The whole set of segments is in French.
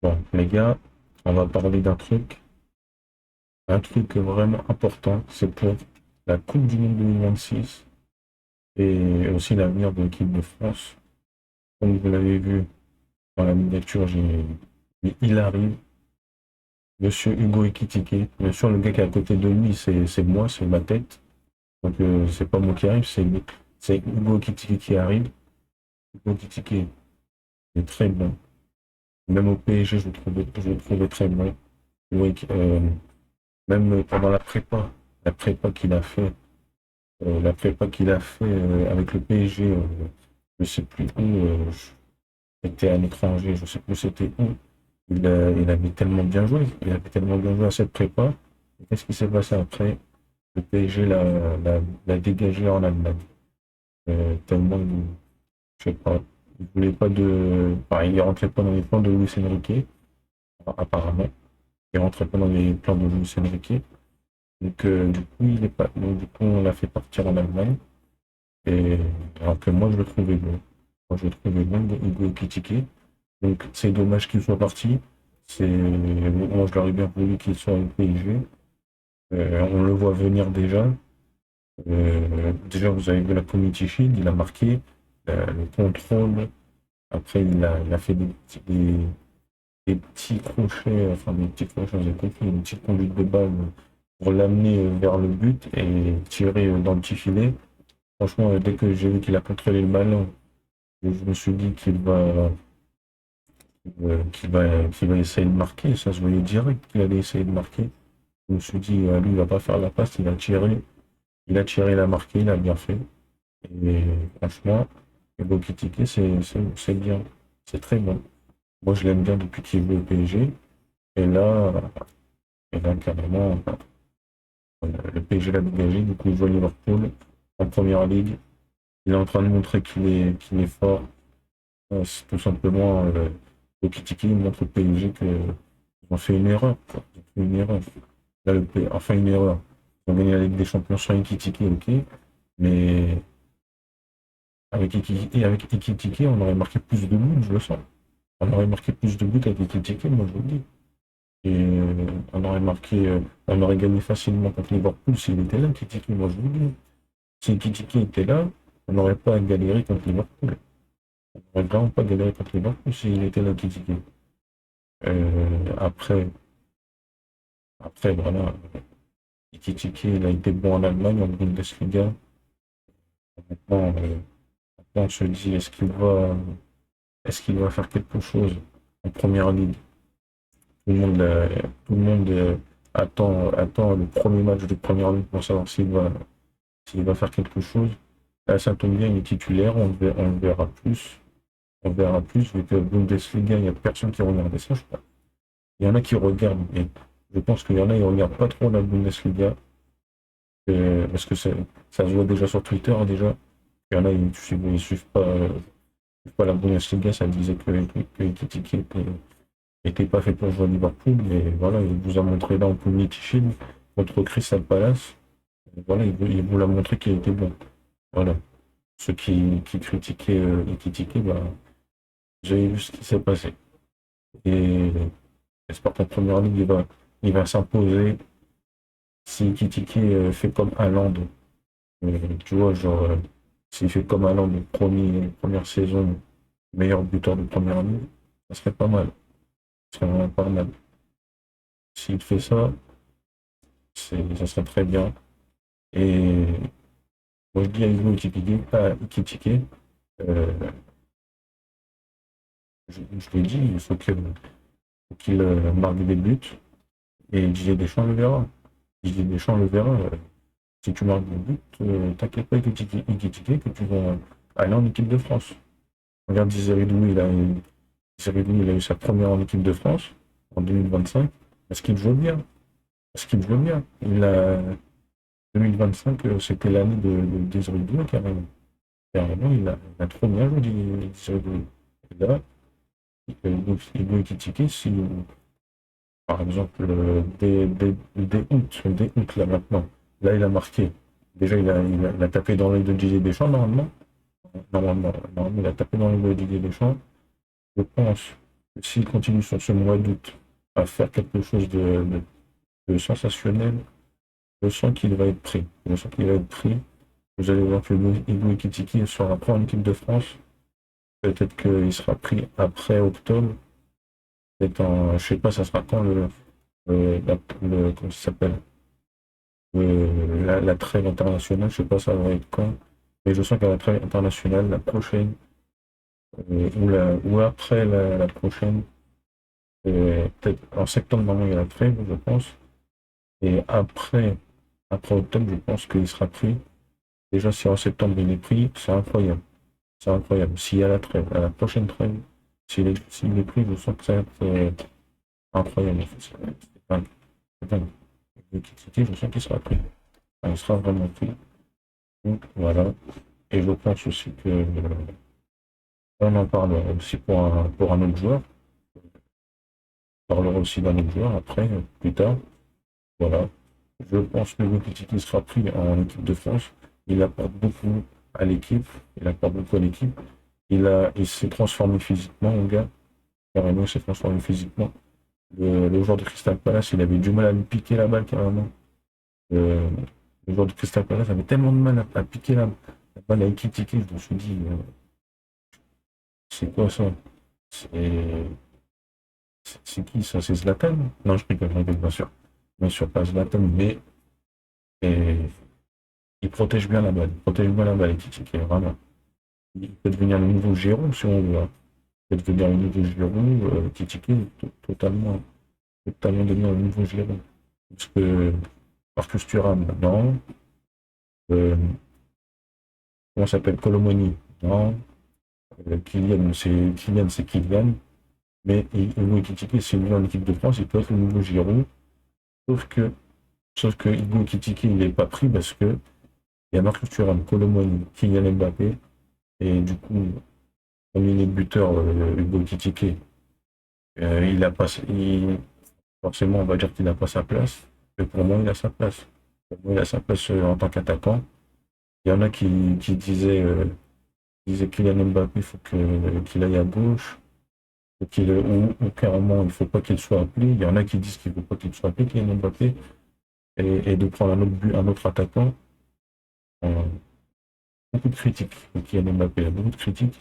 Bon, les gars, on va parler un truc vraiment important, c'est pour la Coupe du Monde 2026 et aussi l'avenir de l'équipe de France. Comme vous l'avez vu dans la miniature, mais il arrive, Monsieur Hugo Ekitike. Bien sûr, le gars qui est à côté de lui, c'est moi, c'est ma tête. Donc, c'est pas moi qui arrive, c'est Hugo Ekitike qui arrive. Hugo Ekitike est très bon. Même au PSG, je le trouvais très bon. Oui, même pendant la prépa qu'il a fait, avec le PSG, je sais plus où, c'était à l'étranger, je sais plus c'était où. Il avait tellement bien joué, il avait tellement bien joué à cette prépa. Et qu'est-ce qui s'est passé après? Le PSG l'a dégagé en Allemagne. Tellement, je sais pas, il voulait pas de, enfin, il rentrait pas dans les plans de Luis Enrique, apparemment. Il rentrait pas dans les plans de Luis Enrique. Donc, du coup, il est pas, donc, du coup, on l'a fait partir en Allemagne. Et alors que moi, je le trouvais bon. Moi, je le trouvais bon, Hugo Ekitike. Donc, c'est dommage qu'il soit parti. Moi, je l'aurais bien voulu qu'il soit au PSG. On le voit venir déjà. Déjà, vous avez vu la Community Shield, il a marqué le contrôle. Après, il a fait des petits crochets, enfin des petits crochets, j'ai compris, une petite conduite de balle pour l'amener vers le but et tirer dans le petit filet. Franchement, dès que j'ai vu qu'il a contrôlé le ballon, je me suis dit qu'il va essayer de marquer. Ça se voyait direct qu'il allait essayer de marquer. Je me suis dit, lui, il va pas faire la passe, il a marqué, il a bien fait. Et franchement, Hugo Ekitike, c'est bien, c'est très bon. Moi, je l'aime bien depuis qu'il est au PSG. Et là, carrément, le PSG l'a dégagé, du coup, il joue à Liverpool en première ligue. Il est en train de montrer qu'il est fort. C'est tout simplement, Ekitike montre au PSG qu'ils ont fait une erreur, quoi. Ils ont fait une erreur. Là, enfin, une erreur. Ils ont gagné la Ligue des Champions sans Ekitike, ok. Mais avec Ekitike, on aurait marqué plus de buts, je le sens. On aurait marqué plus de buts avec Ekitike, moi, je vous le dis. Et on aurait gagné facilement contre Liverpool s'il était là, Ekitike, moi, je vous le dis. Si Ekitike était là, on n'aurait pas galéré contre Liverpool. On n'aurait vraiment pas galéré contre Liverpool s'il était là, Ekitike. Après, voilà, Ekitike, il a été bon en Allemagne, en Bundesliga. Maintenant, on se dit, est-ce qu'il va faire quelque chose en première ligue? Tout le monde attend le premier match de première ligue pour savoir s'il va faire quelque chose. Là, ça tombe bien, il est titulaire, on le verra plus. On verra plus, vu que Bundesliga, il n'y a personne qui regarde ça, je crois. Il y en a qui regardent, mais je pense qu'il y en a qui ne regardent pas trop la Bundesliga, parce que ça se voit déjà sur Twitter, déjà. Il y en a, ils suivent pas la Bundesliga, ça disait que Ekitike était pas fait pour jouer à Liverpool, mais voilà, il vous a montré là en Community Shield contre Crystal Palace. Et voilà, il vous a montré qu'il était bon. Voilà. Ceux qui critiquaient et critiquaient, bah, j'ai vu ce qui s'est passé. Et j'espère qu'en première ligue, il va s'imposer. Si Kitike fait comme Haaland, tu vois, genre, s'il fait comme Haaland, première saison, meilleur buteur de première ligue, ça serait pas mal. Ça serait vraiment pas mal. S'il fait ça, ça serait très bien. Et moi, je dis à Hugo Ekitike, euh, je l'ai dit, faut qu'il marque des buts. Et Didier Deschamps le verra. Didier Deschamps le verra. Si tu marques des buts, t'inquiète pas Ekitike que tu vas aller en équipe de France. Regarde Zeridoui, il a eu sa première en équipe de France en 2025. Est-ce qu'il joue bien? Est-ce qu'il joue bien? 2025, c'était l'année de Désiré carrément. Carrément, il a trop bien joué, Désiré. Et là, il doit critiquer si, par exemple, dès août, là maintenant, là, il a marqué. Déjà, il a tapé dans l'œil de Didier Deschamps, normalement. Normalement, il a tapé dans l'œil de Didier Deschamps. Je pense S'il continue sur ce mois d'août à faire quelque chose de sensationnel, je sens qu'il va être pris. Je sens qu'il va être pris. Vous allez voir que Hugo Ekitike sera pas en équipe de France. Peut-être qu'il sera pris après octobre. Peut-être je sais pas, ça sera quand comment ça s'appelle? La trêve internationale, je sais pas ça va être quand. Mais je sens qu'à la trêve internationale, la prochaine, ou après la prochaine, peut-être en septembre, normalement, il y a la trêve, je pense. Et après octobre, je pense qu'il sera pris. Déjà, si en septembre il est pris, c'est incroyable. C'est incroyable. S'il y a la trêve, à la prochaine trêve, s'il est pris, je sens que ça va être incroyable. En fait. C'est dingue. C'est dingue. Le Kikiti, je sens qu'il sera pris. Enfin, il sera vraiment pris. Donc, voilà. Et je pense aussi que on en parle aussi pour un autre joueur. On parlera aussi d'un autre joueur après, plus tard. Voilà. Je pense que le Kikiti sera pris en équipe de France. Il apporte beaucoup à l'équipe. Il apporte beaucoup à l'équipe. Il s'est transformé physiquement, mon gars. Carrément, il s'est transformé physiquement. Le joueur de Crystal Palace, il avait du mal à lui piquer la balle, carrément. Le, le joueur de Crystal Palace avait tellement de mal à piquer la balle à Ekitike. Je me suis dit, c'est quoi ça? C'est c'est qui ça? C'est Zlatan? Non, je rigole, bien sûr. Bien sûr, pas Zlatan, mais et, il protège bien la balle. Il protège bien la balle, Ekitike, vraiment. Il peut devenir le nouveau Giroud, si on veut. Hein. Il peut devenir le nouveau Giroud, Ekitike, totalement. Totalement devenir le nouveau Giroud. Parce que Marcus Thuram, non. Euh, comment s'appelle Colomoni, non. Kylian, c'est Kylian. Mais Hugo Ekitike, c'est lui en équipe de France, il peut être le nouveau Giroud. Sauf que, sauf que Hugo Ekitike, il n'est pas pris parce que il y a Marcus Thuram, Colomoni, Kylian Mbappé. Et du coup, comme il est buteur, Hugo Ekitike, il a pas, forcément, on va dire qu'il n'a pas sa place. Mais pour moi, il a sa place. Pour moi, il a sa place en tant qu'attaquant. Il y en a qui disaient Kylian Mbappé, il faut qu'il aille à gauche. Ou carrément, il ne faut pas qu'il soit appelé. Il y en a qui disent qu'il ne faut pas qu'il soit appelé, Kylian Mbappé, et de prendre un autre attaquant. Euh, Beaucoup de critiques de Kylian Mbappé, il y a beaucoup de critiques.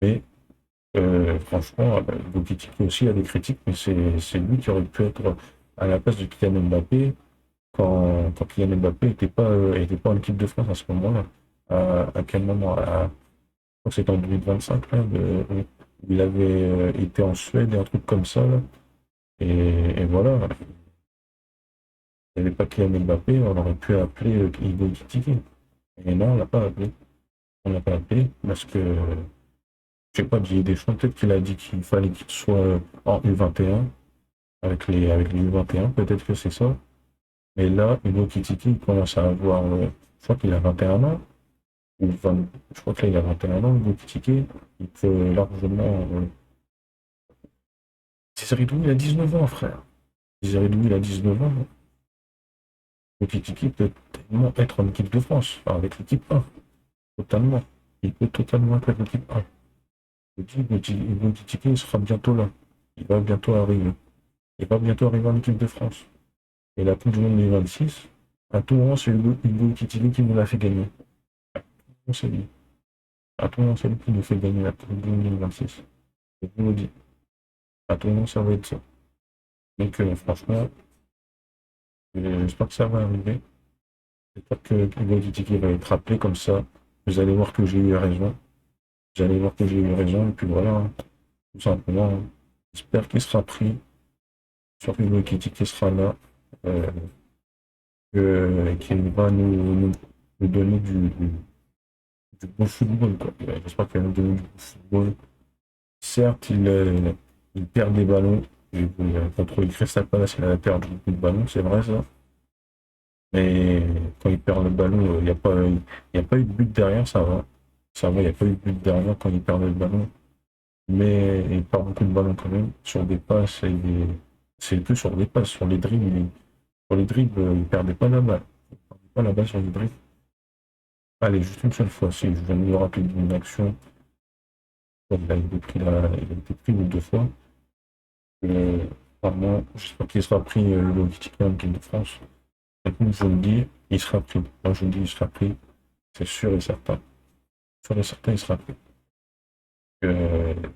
Mais franchement, vous critiquez aussi, il y a des critiques, mais c'est lui qui aurait pu être à la place de Kylian Mbappé quand Kylian Mbappé était pas en équipe de France à ce moment-là. À quel moment je crois que c'était en 2025, là, où il avait été en Suède et un truc comme ça. Là. Et voilà, il n'y avait pas Kylian Mbappé, on aurait pu appeler Igo Ekitike. Et non, on l'a pas appelé. On l'a pas appelé parce que, je sais pas, Didier Deschamps, peut-être qu'il a dit qu'il fallait qu'il soit en U21, avec les U21, peut-être que c'est ça. Mais là, Igo Ekitike, il commence à avoir, je crois qu'il a 21 ans, ou 20, je crois que là, il a 21 ans, Igo Ekitike. Il peut largement. Césaridou, il a 19 ans, frère. Césaridou, il a 19 ans. Ekitike peut tellement être en équipe de France, enfin, avec l'équipe 1. Totalement. Il peut totalement être avec l'équipe 1. Je dis, Ekitike sera bientôt là. Il va bientôt arriver. Il va bientôt arriver en équipe de France. Et la Coupe du Monde 2026, à tout moment, c'est Hugo Ekitike qui nous l'a fait gagner. À tout moment, c'est lui. À tout moment, c'est lui qui nous fait gagner la Coupe du Monde 2026. Je vous le dis. À tout moment, ça va être ça. Donc, franchement, j'espère que ça va arriver. J'espère que Hugo Ekitike va être rappelé comme ça. Vous allez voir que j'ai eu raison. Vous allez voir que j'ai eu raison. Et puis voilà, hein, tout simplement. Hein. J'espère qu'il sera pris. Sur Hugo Ekitike sera là. Euh, qu'il va nous donner du bon football. Quoi. J'espère qu'il va nous donner du bon football. Certes, il perd des ballons. Et, contre Crystal Palace, il a perdu beaucoup de ballons, c'est vrai ça. Mais quand il perd le ballon, il y a pas eu de but derrière, ça va. Ça va, il n'y a pas eu de but derrière quand il perd le ballon. Mais il perd beaucoup de ballons quand même. Sur des passes, c'est plus sur des passes. Sur les dribbles, il perdait pas la balle. Il perdait pas la balle sur les dribbles. Allez, juste une seule fois, si je viens de me rappeler d'une action, il a été pris une ou deux fois. Et vraiment, j'espère qu'il sera pris le Viticum en équipe de France. Maintenant, je vous le dis, il sera pris. Moi, je vous le dis, il sera pris. C'est sûr et certain. Sûr et certain, il sera pris.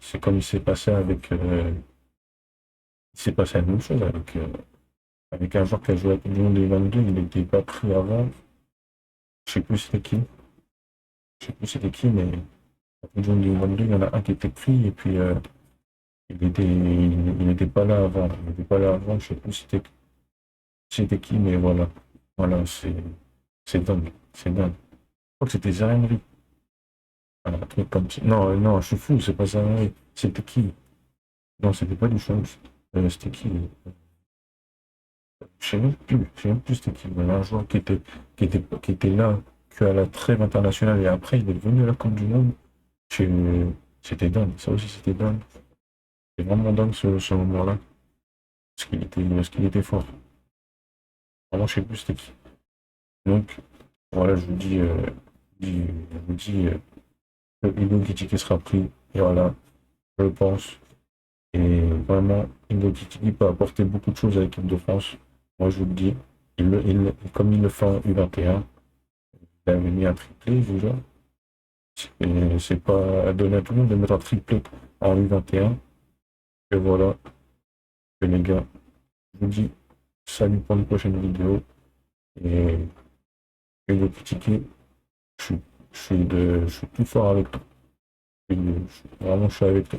C'est comme il s'est passé avec. Il s'est passé la même chose avec un joueur qui a joué à la Coupe du Monde 2022. Il n'était pas pris avant. Je sais plus c'était qui. Je sais plus c'était qui, mais la Coupe du Monde 2022, il y en a un qui était pris et puis il n'était pas là avant. Il n'était pas là avant. Je sais plus c'était qui, mais voilà. Voilà, c'est dingue. C'est dingue. Je crois que c'était Zaire Emery. Un truc comme ça. Non, non, je suis fou, c'est pas Zaire Emery. C'était qui? Non, c'était pas du change. C'était qui? Je sais même plus c'était qui. Mais un joueur qui était là qu'à la trêve internationale et après il est venu à la Coupe du Monde. C'est- C'était dingue. Ça aussi, c'était dingue. C'était vraiment dingue ce moment-là. Parce qu'il était fort. Vraiment, je sais plus c'était qui. Donc, voilà, je vous dis que Hugo Ekitike sera pris. Et voilà, je le pense. Et vraiment, Hugo Ekitike peut apporter beaucoup de choses à l'équipe de France. Moi, je vous le dis. Comme il le fait en U21, il avait mis un triplé déjà. Et c'est pas à donner à tout le monde de mettre un triplé en U21. Et voilà, et les gars, je vous dis salut pour une prochaine vidéo. Et Hugo Ekitike, je suis, je suis tout fort avec toi. Vraiment, je suis avec toi.